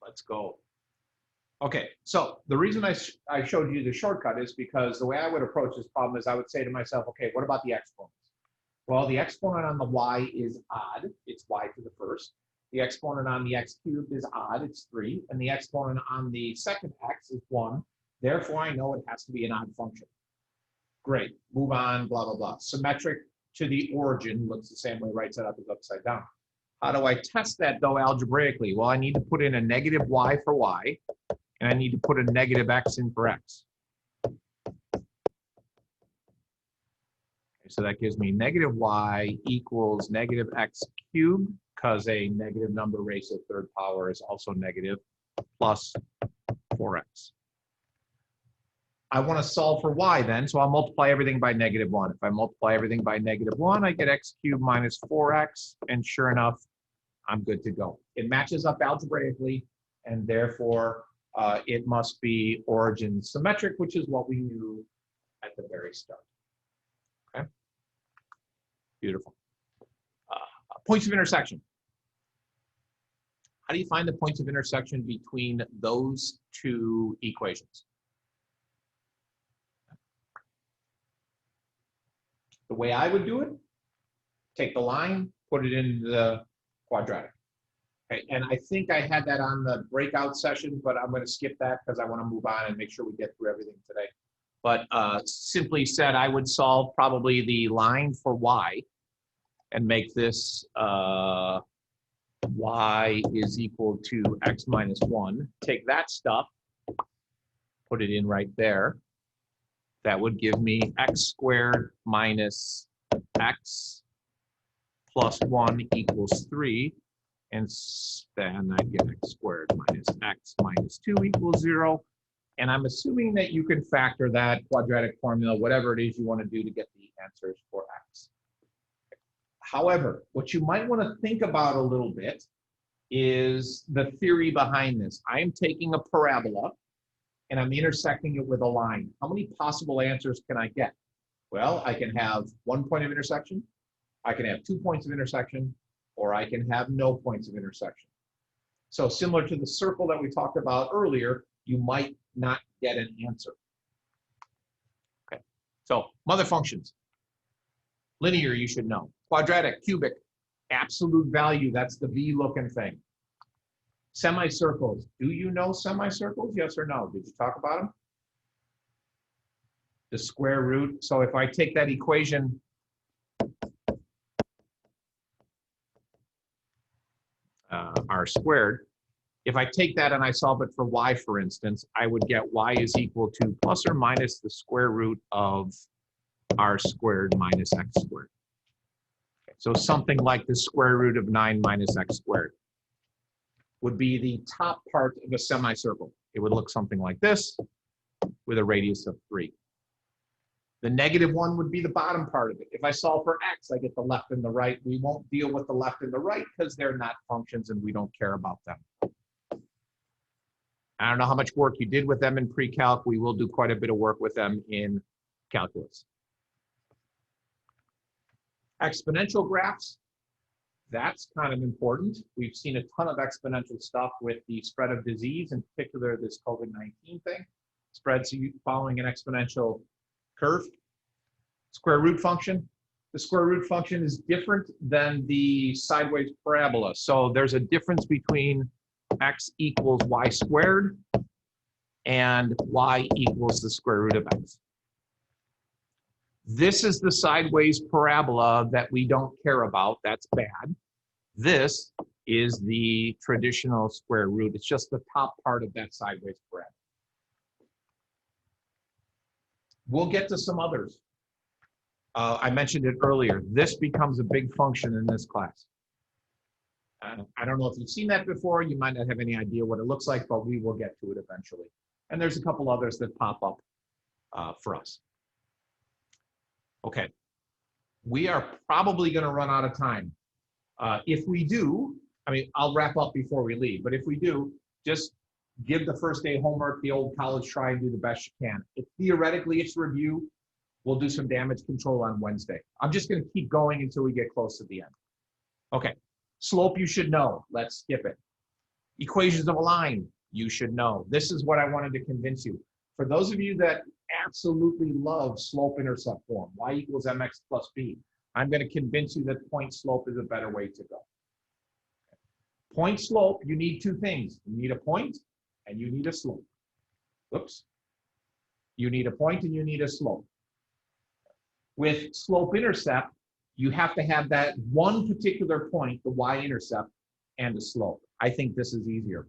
Let's go. Okay, so the reason I showed you the shortcut is because the way I would approach this problem is I would say to myself, okay, what about the exponents? Well, the exponent on the y is odd. It's y to the first. The exponent on the x cubed is odd. It's 3. And the exponent on the second x is 1. Therefore, I know it has to be an odd function. Great. Move on, blah, blah, blah. Symmetric to the origin looks the same way right side up is upside down. How do I test that, though, algebraically? Well, I need to put in a negative y for y, and I need to put a negative x in for x. Okay, so that gives me negative y equals negative x cubed, because a negative number raised to the third power is also negative, plus 4x. I want to solve for y then, so I'll multiply everything by negative 1. If I multiply everything by negative 1, I get x cubed minus 4x, and sure enough, I'm good to go. It matches up algebraically, and therefore it must be origin symmetric, which is what we knew at the very start. Okay, beautiful. Points of intersection. How do you find the points of intersection between those two equations? The way I would do it, Take the line, put it in the quadratic. Okay, and I think I had that on the breakout session, but I'm going to skip that because I want to move on and make sure we get through everything today. But simply said, I would solve probably the line for y and make this y is equal to x minus 1. Take that stuff, put it in right there. That would give me x squared minus x plus 1 equals 3. And then I get x squared minus x minus 2 equals 0. And I'm assuming that you can factor that quadratic formula, whatever it is you want to do to get the answers for x. However, what you might want to think about a little bit is the theory behind this. I am taking a parabola and I'm intersecting it with a line. How many possible answers can I get? Well, I can have 1 point of intersection, I can have 2 points of intersection, or I can have no points of intersection. So similar to the circle that we talked about earlier, you might not get an answer. Okay, so mother functions. Linear, you should know. Quadratic, cubic, absolute value, that's the V looking thing. Semicircles, do you know semicircles? Yes or no? Did you talk about them? The square root, so if I take that equation, r squared, if I take that and I solve it for y, for instance, I would get y is equal to plus or minus the square root of r squared minus x squared. Okay, so something like the square root of 9 minus x squared would be the top part of a semicircle. It would look something like this with a radius of 3. The negative one would be the bottom part of it. If I solve for x, I get the left and the right. We won't deal with the left and the right because they're not functions and we don't care about them. I don't know how much work you did with them in pre-calc. We will do quite a bit of work with them in calculus. Exponential graphs, that's kind of important. We've seen a ton of exponential stuff with the spread of disease, in particular this COVID-19 thing. Spreads following an exponential curve. Square root function. The square root function is different than the sideways parabola. So there's a difference between x equals y squared and y equals the square root of x. This is the sideways parabola that we don't care about. That's bad. This is the traditional square root. It's just the top part of that sideways parabola. We'll get to some others. I mentioned it earlier. This becomes a big function in this class. I don't know if you've seen that before. You might not have any idea what it looks like, but we will get to it eventually. And there's a couple others that pop up for us. Okay, we are probably going to run out of time. If we do, I mean, I'll wrap up before we leave, but if we do, just give the first day homework, the old college try and do the best you can. If theoretically it's review, we'll do some damage control on Wednesday. I'm just going to keep going until we get close to the end. Okay, slope you should know. Let's skip it. Equations of a line, you should know. This is what I wanted to convince you. For those of you that absolutely love slope-intercept form, y equals mx plus b, I'm going to convince you that point slope is a better way to go. Point slope, you need two things. You need a point and you need a slope. Whoops. You need a point and you need a slope. With slope-intercept, you have to have that one particular point, the y-intercept, and a slope. I think this is easier.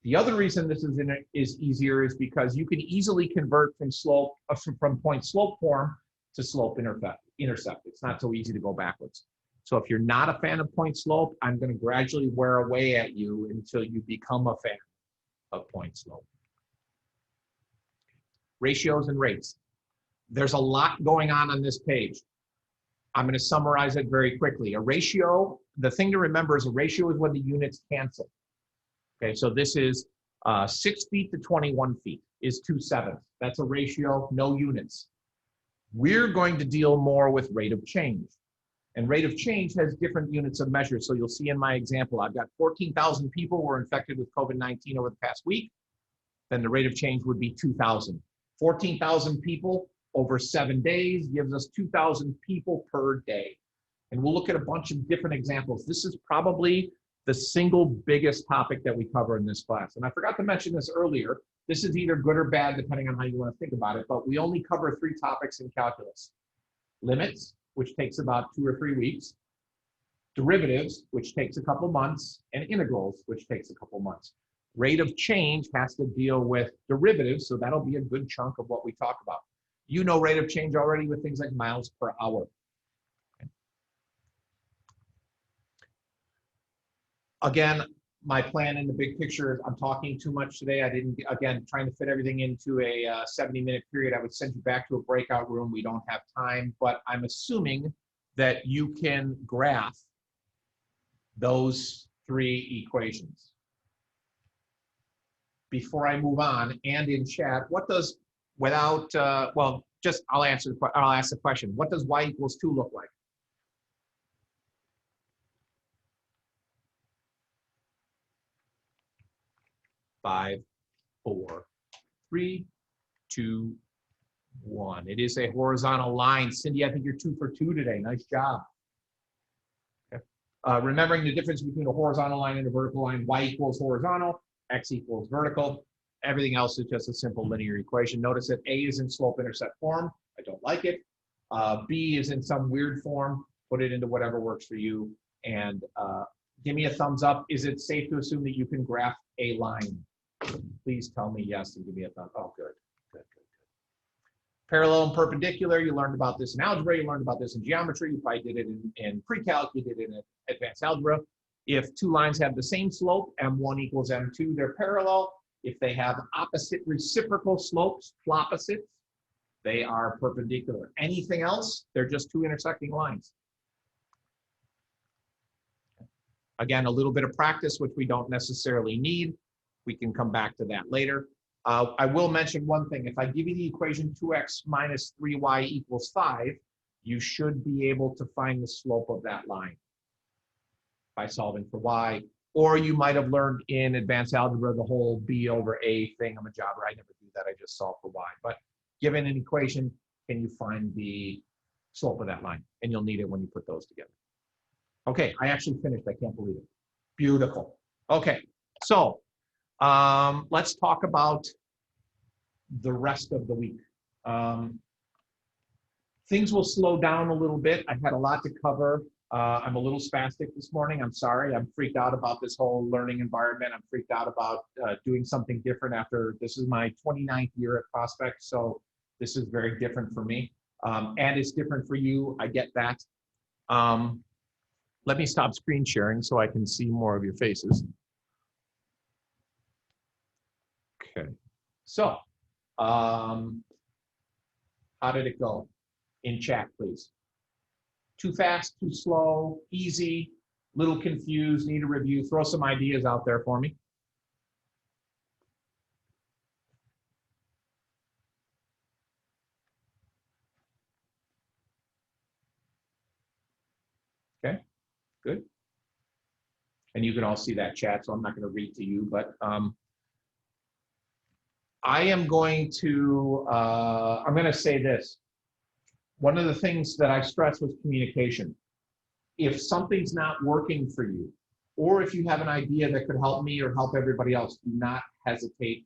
The other reason this is easier is because you can easily convert from point slope form to slope intercept. It's not so easy to go backwards. So if you're not a fan of point slope, I'm going to gradually wear away at you until you become a fan of point slope. Ratios and rates. There's a lot going on this page. I'm going to summarize it very quickly. A ratio, the thing to remember is a ratio is when the units cancel. Okay, so this is 6 feet to 21 feet is 2/7. That's a ratio, no units. We're going to deal more with rate of change. And rate of change has different units of measure. So you'll see in my example, I've got 14,000 people were infected with COVID-19 over the past week. Then the rate of change would be 2,000. 14,000 people over 7 days gives us 2,000 people per day. And we'll look at a bunch of different examples. This is probably the single biggest topic that we cover in this class. And I forgot to mention this earlier. This is either good or bad, depending on how you want to think about it, but we only cover 3 topics in calculus. Limits, which takes about 2 or 3 weeks. Derivatives, which takes a couple months, and integrals, which takes a couple months. Rate of change has to deal with derivatives, so that'll be a good chunk of what we talk about. You know rate of change already with things like miles per hour. Again, my plan in the big picture is I'm talking too much today. I didn't, again, trying to fit everything into a 70-minute period. I would send you back to a breakout room. We don't have time, but I'm assuming that you can graph those 3 equations. Before I move on, and in chat, what does, without, well, just I'll ask the question. What does y equals 2 look like? Five, 4, 3, 2, 1. It is a horizontal line. Cindy, I think you're 2 for 2 today. Nice job. Okay. Remembering the difference between a horizontal line and a vertical line, y equals horizontal, x equals vertical. Everything else is just a simple linear equation. Notice that A is in slope-intercept form. I don't like it. B is in some weird form. Put it into whatever works for you. And give me a thumbs up. Is it safe to assume that you can graph a line? Please tell me yes and give me a thumb. Oh, good. Parallel and perpendicular, you learned about this in algebra, you learned about this in geometry, you probably did it in Precalc, you did it in advanced algebra. If 2 lines have the same slope, m1 equals m2, they're parallel. If they have opposite reciprocal slopes, flopposites, they are perpendicular. Anything else, they're just 2 intersecting lines. Again, a little bit of practice, which we don't necessarily need. We can come back to that later. I will mention one thing. If I give you the equation 2x minus 3y equals 5, you should be able to find the slope of that line by solving for y. Or you might have learned in advanced algebra the whole b over a thingamajobber. I never do that. I just solve for y. But given an equation, can you find the slope of that line? And you'll need it when you put those together. Okay, I actually finished. I can't believe it. Beautiful. Okay, so let's talk about the rest of the week. Things will slow down a little bit. I've had a lot to cover. I'm a little spastic this morning. I'm sorry. I'm freaked out about this whole learning environment. I'm freaked out about doing something different after this is my 29th year at Prospect. So this is very different for me. And it's different for you. I get that. Let me stop screen sharing so I can see more of your faces. Okay. So, how did it go? In chat, please. Too fast, too slow, easy, little confused, need a review. Throw some ideas out there for me. Okay, good. And you can all see that chat, so I'm not going to read to you, but I am going to, I'm going to say this. One of the things that I stressed was communication. If something's not working for you, or if you have an idea that could help me or help everybody else, do not hesitate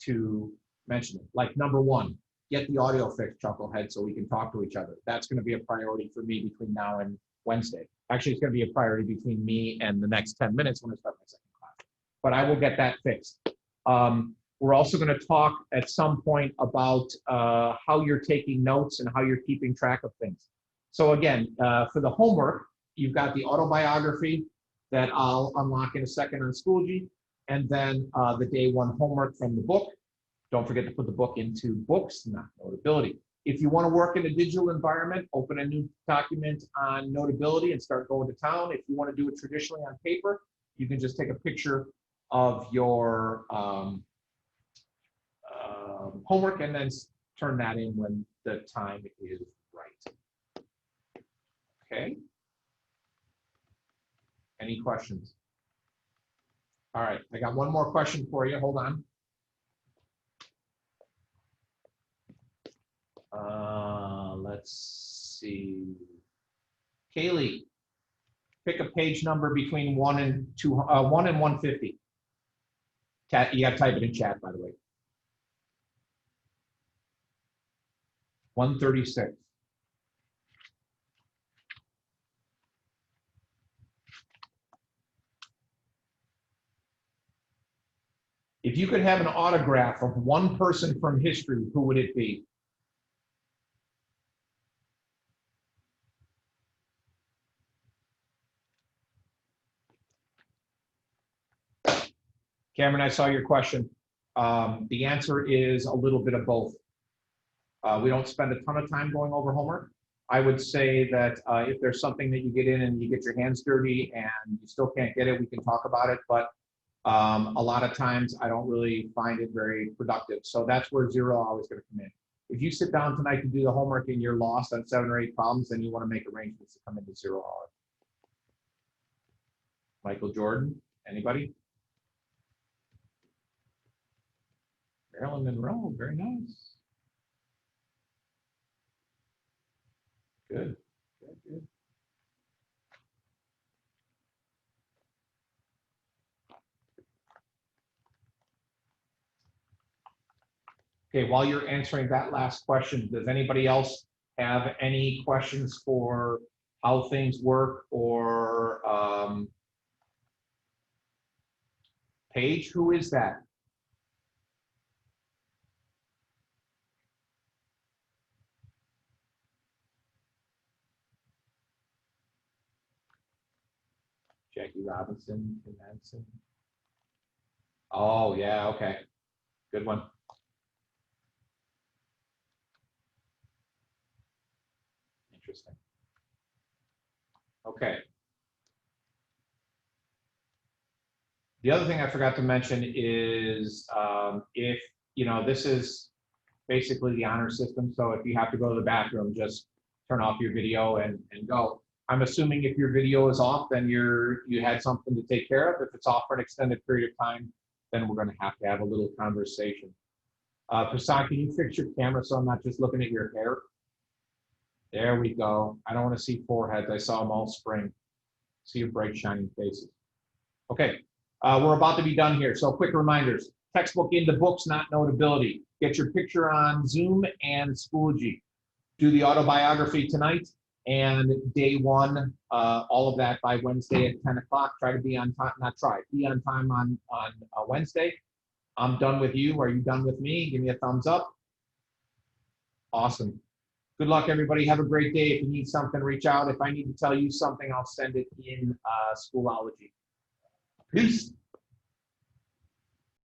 to mention it. Like number 1, get the audio fixed, Chucklehead, so we can talk to each other. That's going to be a priority for me between now and Wednesday. Actually, it's going to be a priority between me and the next 10 minutes when I start my second class. But I will get that fixed. We're also going to talk at some point about how you're taking notes and how you're keeping track of things. So again, for the homework, you've got the autobiography that I'll unlock in a second on Schoology, and then the day 1 homework from the book. Don't forget to put the book into books, not Notability. If you want to work in a digital environment, open a new document on Notability and start going to town. If you want to do it traditionally on paper, you can just take a picture of your homework and then turn that in when the time is right. Okay. Any questions? All right, I got one more question for you. Hold on. Let's see. Kaylee, Pick a page number between 1 and 150. Chat, you got to type it in chat, by the way. 136. If you could have an autograph of one person from history, who would it be? Cameron, I saw your question. The answer is a little bit of both. We don't spend a ton of time going over homework. I would say that if there's something that you get in and you get your hands dirty and you still can't get it, we can talk about it. But a lot of times I don't really find it very productive. So that's where zero always going to come in. If you sit down tonight to do the homework and you're lost on 7 or 8 problems, then you want to make arrangements to come into 0 hour. Michael Jordan, anybody? Marilyn Monroe, very nice. Good, good, good. Okay, while you're answering that last question, does anybody else have any questions for how things work or Paige, who is that? Jackie Robinson, Tim Hansen. Oh, yeah, okay. Good one. Interesting. Okay. The other thing I forgot to mention is if, this is basically the honor system. So if you have to go to the bathroom, just turn off your video and go. I'm assuming if your video is off, then you had something to take care of. If it's off for an extended period of time, then we're going to have a little conversation. Prasad, can you fix your camera so I'm not just looking at your hair? There we go. I don't want to see foreheads. I saw them all spring. See your bright, shining faces. Okay, we're about to be done here. So quick reminders. Textbook into books, not Notability. Get your picture on Zoom and Schoology. Do the autobiography tonight and day 1, all of that by Wednesday at 10 o'clock. Try to be on time, be on time on Wednesday. I'm done with you. Are you done with me? Give me a thumbs up. Awesome. Good luck, everybody. Have a great day. If you need something, reach out. If I need to tell you something, I'll send it in Schoology. Peace.